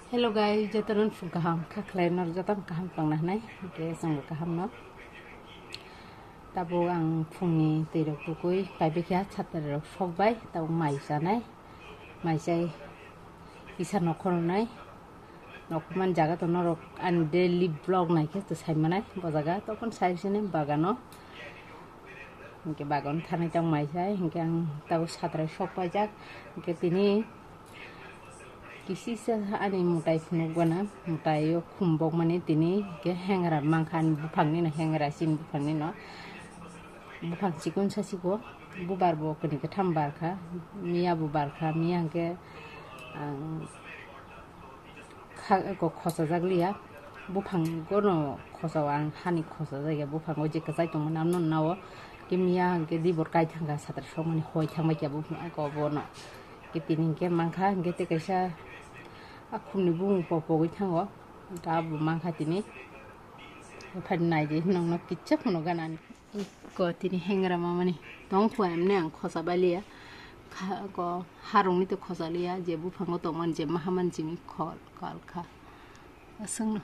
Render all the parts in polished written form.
Hello guys, jaturan fung kaham kaklenar jatan kaham pang nahnai ke sang kaham no. Tabo ang fungi tirok tukui paibe kya chatar sokbai tabo mai janai mai jai isa nokor nai nokman jaga to norok an daily vlog nai ke to sai manai bojaga tokon sai sine bagano ke bagan thanai tang mai jai ke ang tabo chatar sokbai jak ke tini kisi se ani mutai funugana mutai yo kumbok mani tini ke hengara mangkan bupangni na hengara sin bupangni no bupang sikun sasiko bubar bo kini ke tambar ka mia bubar ka mia ke ko khosa jaglia bupang gono khosa wang hani khosa jaga bupang oje ka sai tong nam non nawo ke mia ke dibor kai thanga satar somani hoi thangma ke bupang ko bono ke tini ke mangka ke te kaisa aku ni bung popo goi thango ta bu mangkha tini phan nai ji nong nok kichap no ganan ko tini hengra mamani tong ko emne ang khosa balia ko harung ni to khosa lia je bu phango to man je mahaman jimi khol kal kha asang no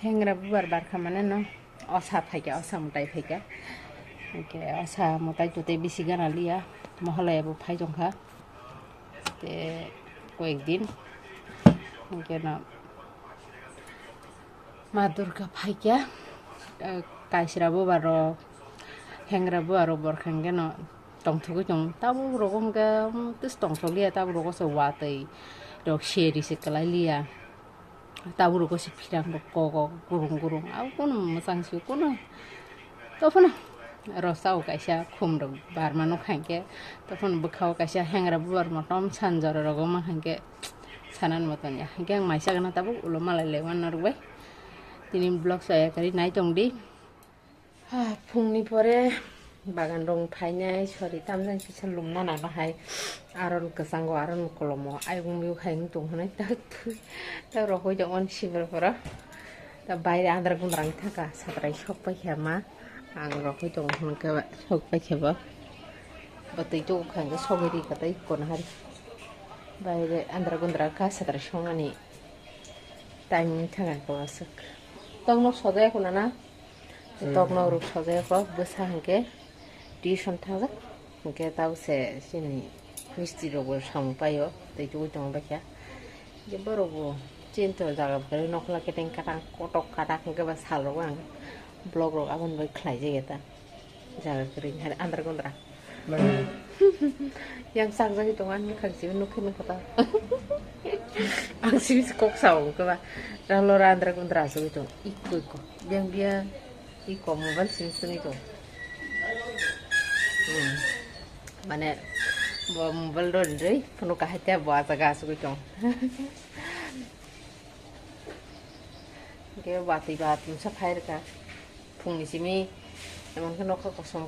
hengra bubar bar khamane no osa phaika osa mutai phaika ke osa mutai tote bisi gana lia mohalaya bu phai jongkha te কয়েকদিন ke na ma durga phaika kaisra bubar hengra bubar bor khangge no tongthugu jong tabu rogom ga tis tongthoglia tabu rogo so watei rok sheri se kalailia tabu rogo se phirang ko gurung gurung au kono masang si kono tofana rosau kaisa khumro barmano khangke tofan bukhao kaisa hengra bubar motom sanjar rogo ma khangke sanan moton ya hangke ang maisa gana tabu ulo malai lewan narbai tini blog saya kari nai tongdi phungni pore bagan rong phainai sori tamjang pisa lumna na hai aron kesango aron kolomo aibung biu khaing tung hanai ta rokoi jong on sibel pora ta baire andra gundrang thaka satrai sokpai khama ang rokoi jong hon ka sokpai kheba batai to khang ga sogeri katai kon hari baire andra gundra ka satrai songani time thanga ko asuk tong no sojai kunana tok no ruk sojai ko besa hangke tuition thaga hangke tau se sini misti rogo samu payo tei tu tong bakya je borogo chinto jaga bari nokla keteng katang kotok katak hangke ba sal rogo ang blog rog abon bai khlai je geta jaga kring har andra gondra yang sang jagi tongan mi khang sibi nukhe mi kata ang sibi kok saw ke ba ralo andra gondra so itu iko yang dia iko mobile sim itu mane mobile don dei punu ka hata ba jaga so itu ke bati batum sa phair ka phungni simi emon ke nokka kosong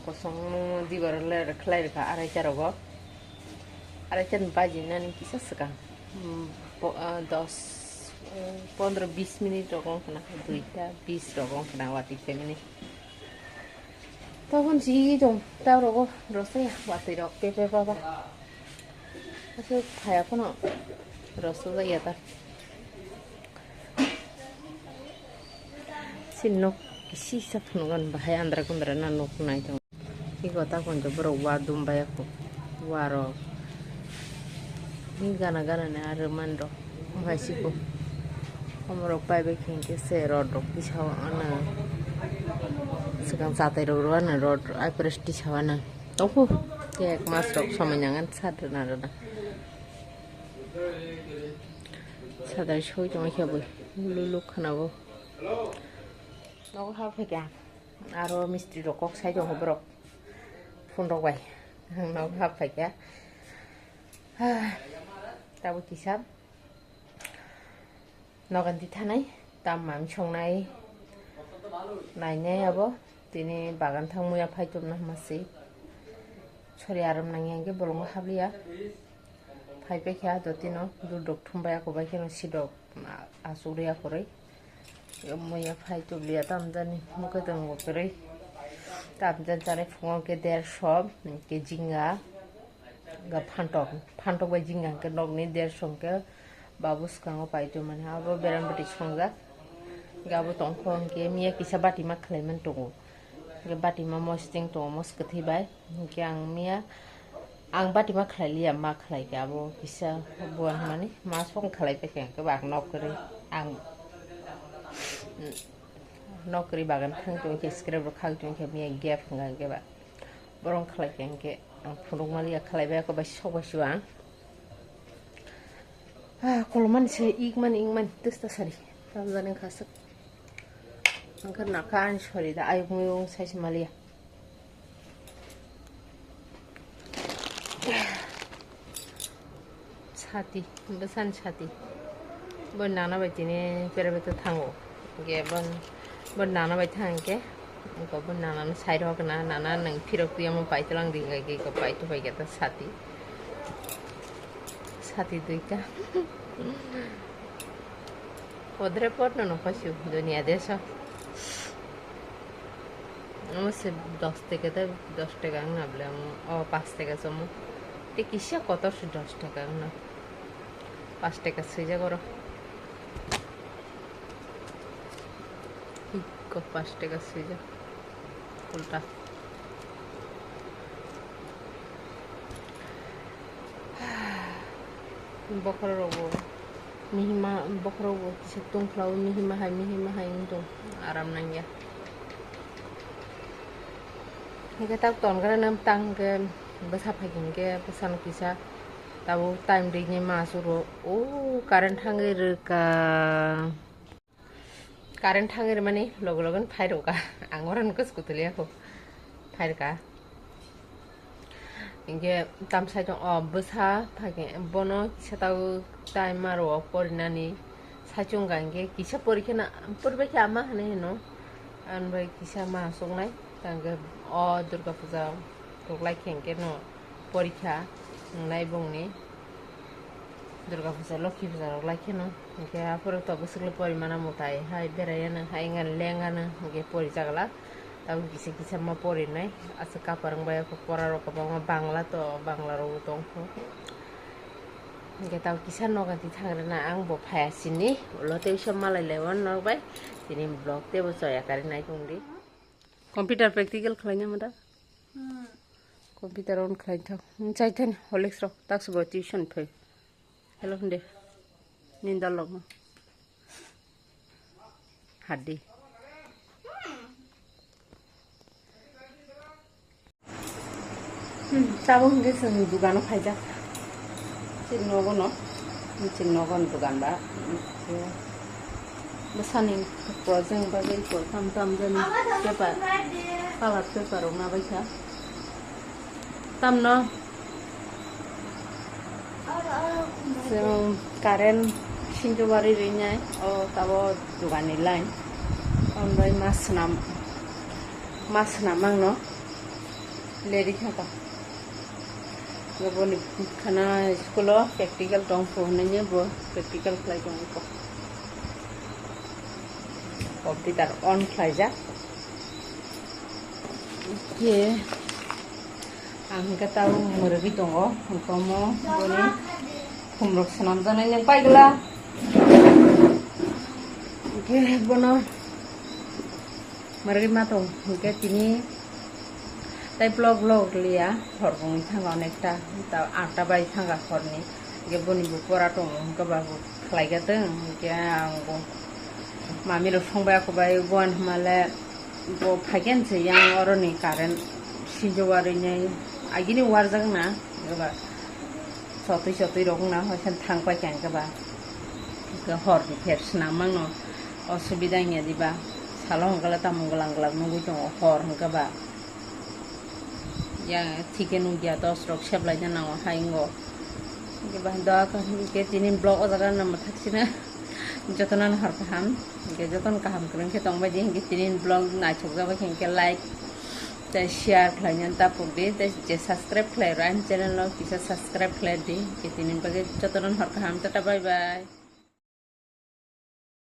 dibar le khlai ka arai charogo arai chan baji nani kisa saka 10-15 minit rogong kana 2-20 rogong kana wati femini tokon si jong tao rogo rosaya wati rok pepe baba aso phaya kono roso ya ta sinok kisi sapnugan bahaya andra kundra na nok nai jong ikota konjo bro wadum bayako waro ni gana ne armando masiko omro paibe khinke se rod bisaw ana sekarang saat itu ruan road ai prestis hawana tohu ke mas rok samanyangan sadana rana sadar shoi jong khabu lulu khanabo noko ha phega aro mistri rok kok sai jong brok phun rok bai noko ha phega tabu tisab nogan di thanai tam mam songnai nai ne abo Tini bagan thang muya phaitom na masi chori aram nangyang ke bolong hablia phaipe kya dotino dudok thumbaya ko ba keno sidok asuriya korei muya phaitom liya tamjani mukadang korei tamjan jare phungo ke der sob ke jinga ga phantok ba jinga ke nogni der songke babus kango paitom mane abo beram beti songa gabo tongkhong ke miya kisa bati ma khlaiman tongo ke bati ma mosting to mos kethi bai ke ang miya ang bati ma khlailia ma khlai ke abo kisa buan mani ma song khlai pe ke bak nok kore ang nok kori bagan khang to ke skreb khang to ke miya gap nga ke ba borong khlai ke ang phurung mali khlai ba ko ba sok siwang kolman se ingman testa sari tamjane khasak angkar nakan sorry da ayung yung size malia छाती besan छाती bon nana bai tini pere beto thango ge bon nana bai thangke ko bon nana no side hok na nana nang phirok tu am pai tlang ding ge ko pai to bai ge ta छाती duita podre porno no pasu dunia desa se 10 টাকা 10 টাকা না বলে ও 5 টাকা জমো তে কিসে কত 10 টাকা না 5 টাকা সুইজা করো কো 5 টাকা সুইজা উল্টা Bakr রবো mihima bokro bo situng flau mihima hai untung aram nangya ke tak ton gara nam tang ke basa phagin ke pesan kisa tabu time de ni masuro o current hanger mane logon phairo ka angoran kus kutulia ko phair ka inge tam sai jong basa phage bono setau time maro porinani sachung gange kisa porikha na porbe kya ma hane no an bai kisa ma songnai tangge Durga Puja toklai khengke no porikha nai bongni Durga Puja Lokhi Puja roklai kheno ke apur to busukle porimana mutai hai berayana hai ngan lengana ge pori jagala tabu kisa ma pori nai asa kaparang baya ko poraro ko bangla to bangla ro tongko ge tabu kisa no ganti thangrena ang bo phayasini ulote usam malai lewan no bai tini blog te bo soya kari nai tongdi computer practical khlainya mada computer on khlai thak chaithen Horlicks ro taksu bo tuition phai hello hunde ninda log haddi tabo hunde sang dugano khaija chinnogon dugan ba besaning project bagai ko tam jani paper kalat paper na baikha tamno karen sinjobari rinyai o tabo dugani line onbai masnam mangno lady khata goboni khana school practical tong phone bo practical khlai tong ko computer on khlaija ye ang katau murgi tongo komo boni khumrok sanam janai nang paigla ke bono murgi ma tong ke tini tai blog liya horbong thanga onekta ta 8ta bai thanga khorni ge boni bu pora tong ka babu khlaiga teng ke ang mami ro songbaya ko bai bon male bo phagen se yang oroni karen sinjowari nyai agini warjang na ba sotoi rong na hosan thangpa kyang ka ba ke hor di persna mangno osubida nya diba salong gala tamunglang nunggu jong hor ka ba ya thiken ugya 10 rok seblai na haingo ke ba da ka ke tinin blog ojaga na mathaksina jotonan hor kaham ge joton kaham kreng ke tong baidi hingi tinin blog na chok ga ke like te share khlainan ta pugdi te je subscribe khlai ran channel no kisa subscribe khlai di ke tinin bage jotonan hor kaham ta bye bye.